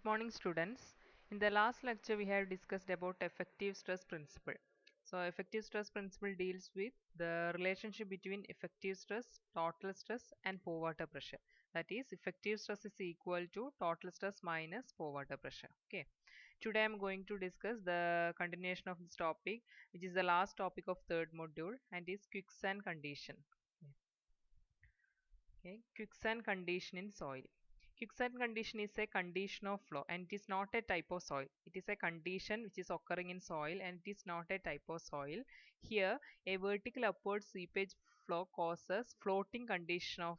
morning, students. In the last lecture, we have discussed about effective stress principle. So, effective stress principle deals with the relationship between effective stress, total stress, and pore water pressure. That is, effective stress is equal to total stress minus pore water pressure. Okay. Today, I am going to discuss the continuation of this topic, which is the last topic of third module, and is quicksand condition. Okay, quicksand condition in soil. Quicksand condition is a condition of flow and it is not a type of soil. It is a condition which is occurring in soil and it is not a type of soil. Here, a vertical upward seepage flow causes floating condition of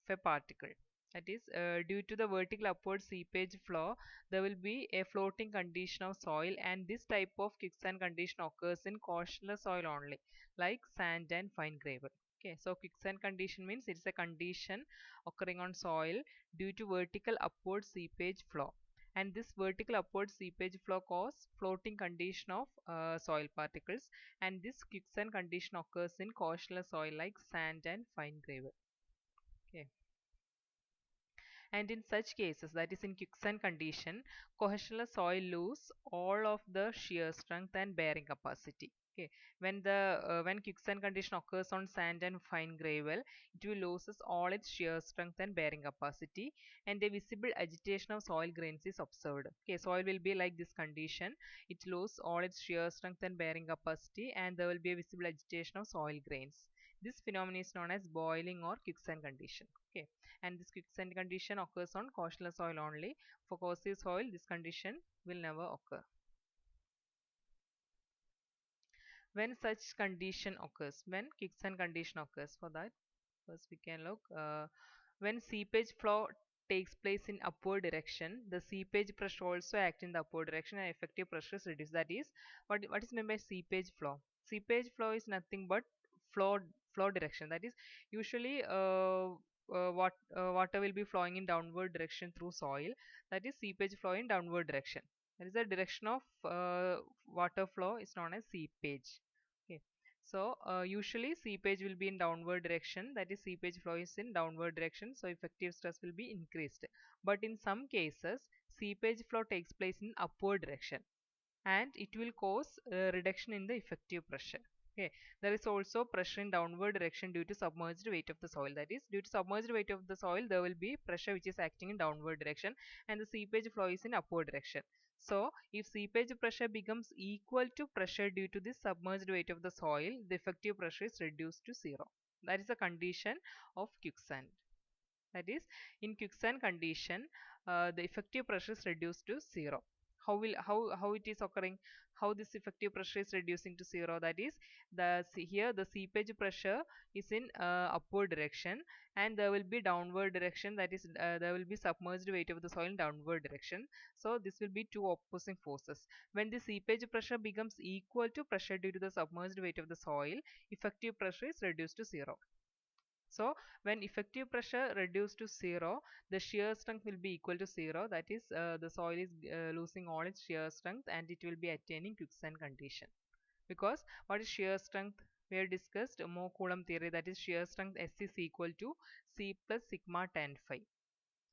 a particle. That is, due to the vertical upward seepage flow, there will be a floating condition of soil, and this type of quicksand condition occurs in coastal soil only, like sand and fine gravel. Okay, so quicksand condition means it is a condition occurring on soil due to vertical upward seepage flow. And this vertical upward seepage flow causes floating condition of soil particles, and this quicksand condition occurs in coastal soil like sand and fine gravel. Okay. And in such cases, that is in quicksand condition, coastal soil lose all of the shear strength and bearing capacity. Okay, when quicksand condition occurs on sand and fine gravel, it will loses all its shear strength and bearing capacity, and a visible agitation of soil grains is observed. Okay, soil will be like this condition. It loses all its shear strength and bearing capacity, and there will be a visible agitation of soil grains. This phenomenon is known as boiling or quicksand condition. Okay, and this quicksand condition occurs on coastal soil only. For coastal soil, this condition will never occur. When such condition occurs, when quicksand condition occurs, for that, first we can look. When seepage flow takes place in upward direction, the seepage pressure also acts in the upward direction and effective pressure is reduced. That is, what is meant by seepage flow? Seepage flow is nothing but flow flow direction. That is, usually water will be flowing in downward direction through soil. That is seepage flow in downward direction. That is the direction of water flow is known as seepage. Okay. So usually seepage will be in downward direction, that is seepage flow is in downward direction, so effective stress will be increased. But in some cases, seepage flow takes place in upward direction and it will cause a reduction in the effective pressure. Okay, there is also pressure in downward direction due to submerged weight of the soil. That is, due to submerged weight of the soil, there will be pressure which is acting in downward direction, and the seepage flow is in upward direction. So, if seepage pressure becomes equal to pressure due to the submerged weight of the soil, the effective pressure is reduced to zero. That is the condition of quicksand. That is, in quicksand condition, the effective pressure is reduced to zero. How it is occurring? How this effective pressure is reducing to zero? That is, here the seepage pressure is in upward direction, and there will be downward direction. That is, there will be submerged weight of the soil in downward direction. So this will be two opposing forces. When the seepage pressure becomes equal to pressure due to the submerged weight of the soil, effective pressure is reduced to zero. So when effective pressure reduced to zero, the shear strength will be equal to zero. That is, the soil is losing all its shear strength and it will be attaining quicksand condition. Because what is shear strength? We have discussed Mohr Coulomb theory, that is shear strength S is equal to C plus sigma tan phi.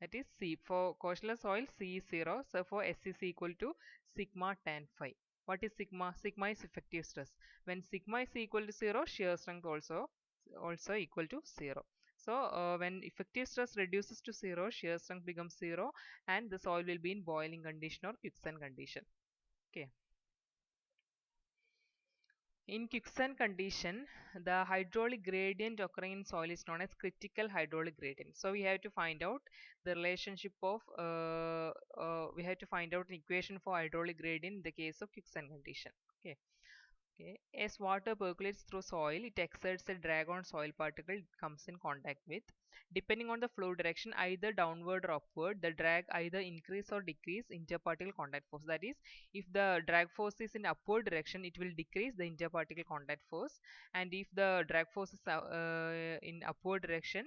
That is C for coastal soil, C is 0. So for S is equal to sigma tan phi. What is sigma? Sigma is effective stress. When sigma is equal to 0, shear strength also equal to 0. So when effective stress reduces to 0, shear strength becomes 0 and the soil will be in boiling condition or quicksand condition. Okay. In quicksand condition, the hydraulic gradient occurring in soil is known as critical hydraulic gradient. So we have to find out the relationship of we have to find out an equation for hydraulic gradient in the case of quicksand condition. Okay. Okay. As water percolates through soil, it exerts a drag on soil particle it comes in contact with. Depending on the flow direction, either downward or upward, the drag either increase or decrease interparticle contact force. That is, if the drag force is in upward direction, it will decrease the interparticle contact force, and if the drag force is in upward direction,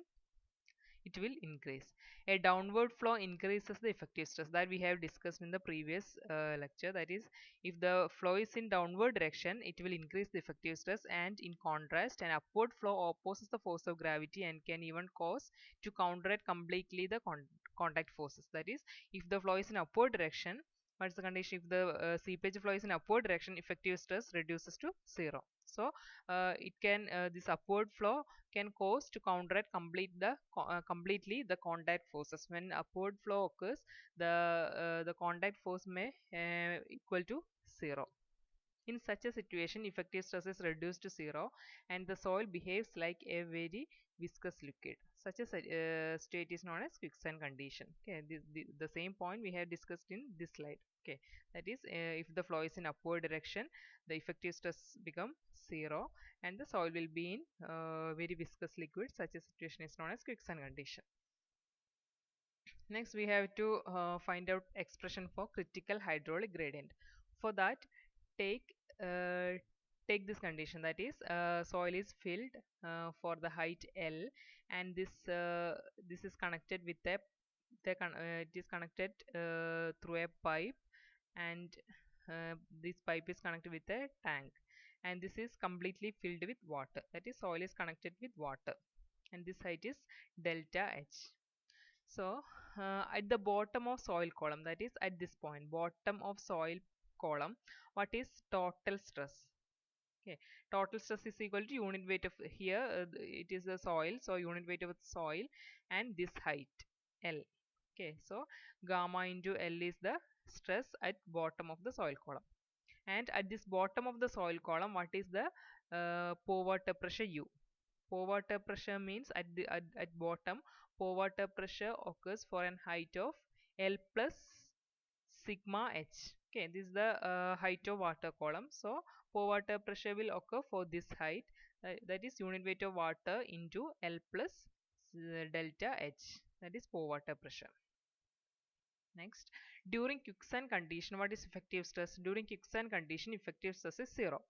it will increase. A downward flow increases the effective stress that we have discussed in the previous lecture. That is, if the flow is in downward direction, it will increase the effective stress, and in contrast, an upward flow opposes the force of gravity and can even cause to counteract completely the contact forces. That is, if the flow is in upward direction, what's the condition? If the seepage flow is in upward direction, effective stress reduces to zero. So it can this upward flow can cause to counteract completely the contact forces. When upward flow occurs, the contact force may equal to zero. In such a situation, effective stress is reduced to zero and the soil behaves like a very viscous liquid. Such a state is known as quicksand condition. Okay, the same point we have discussed in this slide. Okay, that is, if the flow is in upward direction, the effective stress become zero and the soil will be in very viscous liquid. Such a situation is known as quicksand condition. Next, we have to find out expression for critical hydraulic gradient. For that, take uh, take this condition, that is, soil is filled for the height L, and this is connected with it is connected through a pipe, and this pipe is connected with a tank, and this is completely filled with water. That is, soil is connected with water, and this height is delta H. So at the bottom of soil column, that is at this point, bottom of soil column, what is total stress? Okay, total stress is equal to unit weight of, here it is the soil, so unit weight of soil and this height L. Okay, so gamma into L is the stress at bottom of the soil column, and at this bottom of the soil column, what is the pore water pressure U? Pore water pressure means at bottom, pore water pressure occurs for an height of L plus sigma H. Okay, this is the height of water column. So pore water pressure will occur for this height. That is unit weight of water into L plus delta H. That is pore water pressure. Next, during quicksand condition, what is effective stress? During quicksand condition, effective stress is zero.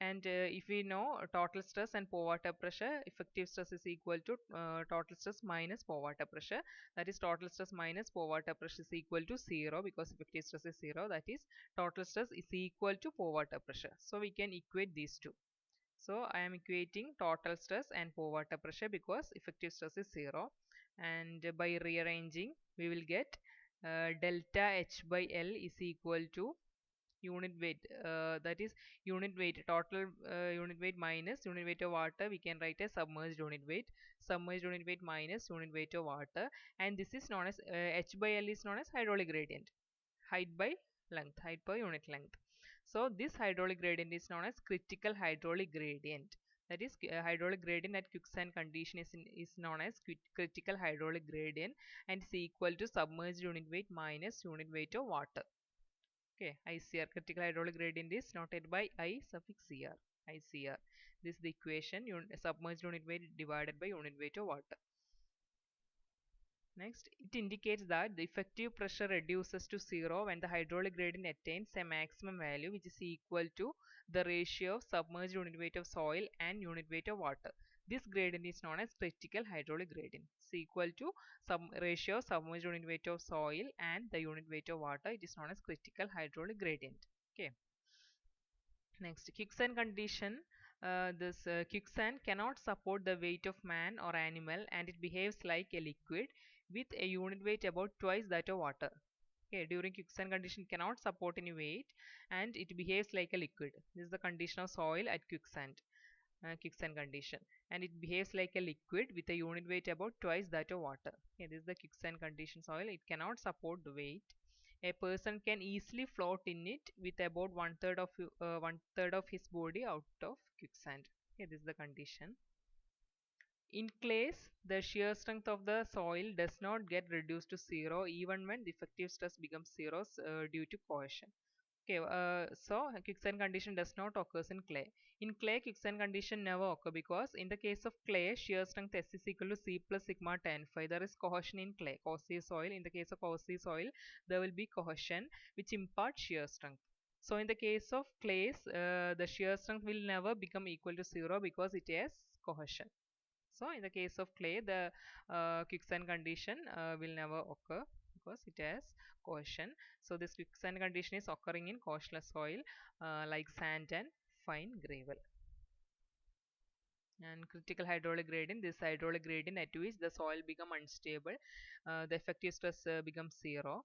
And if we know total stress and pore water pressure, effective stress is equal to total stress minus pore water pressure. That is, total stress minus pore water pressure is equal to zero, because effective stress is zero. That is, total stress is equal to pore water pressure. So we can equate these two. So I am equating total stress and pore water pressure because effective stress is zero, and by rearranging we will get delta H by L is equal to unit weight, that is unit weight, total unit weight minus unit weight of water, we can write as submerged unit weight minus unit weight of water, and this is known as H by L is known as hydraulic gradient, height by length, height per unit length. So this hydraulic gradient is known as critical hydraulic gradient. That is, hydraulic gradient at quicksand condition is known as critical hydraulic gradient, and is equal to submerged unit weight minus unit weight of water. Okay, ICR, critical hydraulic gradient is noted by I suffix CR, ICR. This is the equation, submerged unit weight divided by unit weight of water. Next, it indicates that the effective pressure reduces to zero when the hydraulic gradient attains a maximum value which is equal to the ratio of submerged unit weight of soil and unit weight of water. This gradient is known as critical hydraulic gradient. It's equal to some ratio of submerged unit weight of soil and the unit weight of water. It is known as critical hydraulic gradient. Okay. Next, quicksand condition. This quicksand cannot support the weight of man or animal, and it behaves like a liquid with a unit weight about twice that of water. Okay, during quicksand condition cannot support any weight and it behaves like a liquid. This is the condition of soil at quicksand condition, and it behaves like a liquid with a unit weight about twice that of water. Okay, this is the quicksand condition soil. It cannot support the weight. A person can easily float in it with about one third of his body out of quicksand. Okay, this is the condition. In clays, the shear strength of the soil does not get reduced to zero even when the effective stress becomes zero due to cohesion. Okay, so quicksand condition does not occur in clay. In clay, quicksand condition never occur because in the case of clay, shear strength S is equal to C plus sigma tan phi. There is cohesion in clay, coarse soil. In the case of coarse soil, there will be cohesion which imparts shear strength. So in the case of clays, the shear strength will never become equal to zero because it has cohesion. So in the case of clay, the quicksand condition will never occur because it has cohesion. So this quicksand condition is occurring in coastal soil like sand and fine gravel. And critical hydraulic gradient, this hydraulic gradient at which the soil become unstable, the effective stress becomes zero,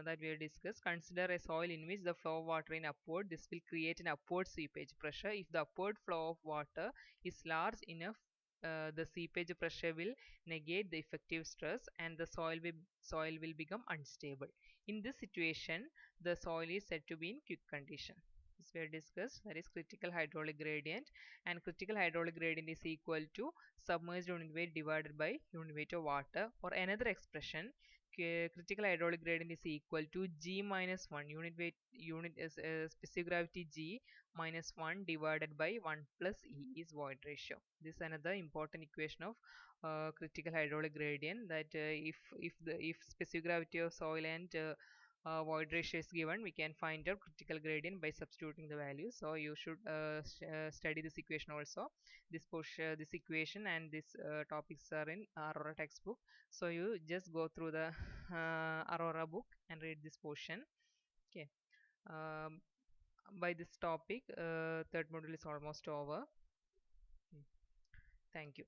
that we have discussed. Consider a soil in which the flow of water in upward, this will create an upward seepage pressure. If the upward flow of water is large enough, the seepage pressure will negate the effective stress and the soil will become unstable. In this situation, the soil is said to be in quick condition. This we have discussed, that is critical hydraulic gradient. And critical hydraulic gradient is equal to submerged unit weight divided by unit weight of water, or another expression, critical hydraulic gradient is equal to G minus 1 unit weight, unit is specific gravity G minus 1 divided by 1 plus E is void ratio. This is another important equation of critical hydraulic gradient, that if specific gravity of soil and void ratio is given, we can find out critical gradient by substituting the values. So you should study this equation also. This portion, this equation and this topics are in Aurora textbook. So you just go through the Aurora book and read this portion. Okay. Um, by this topic, third module is almost over. Thank you.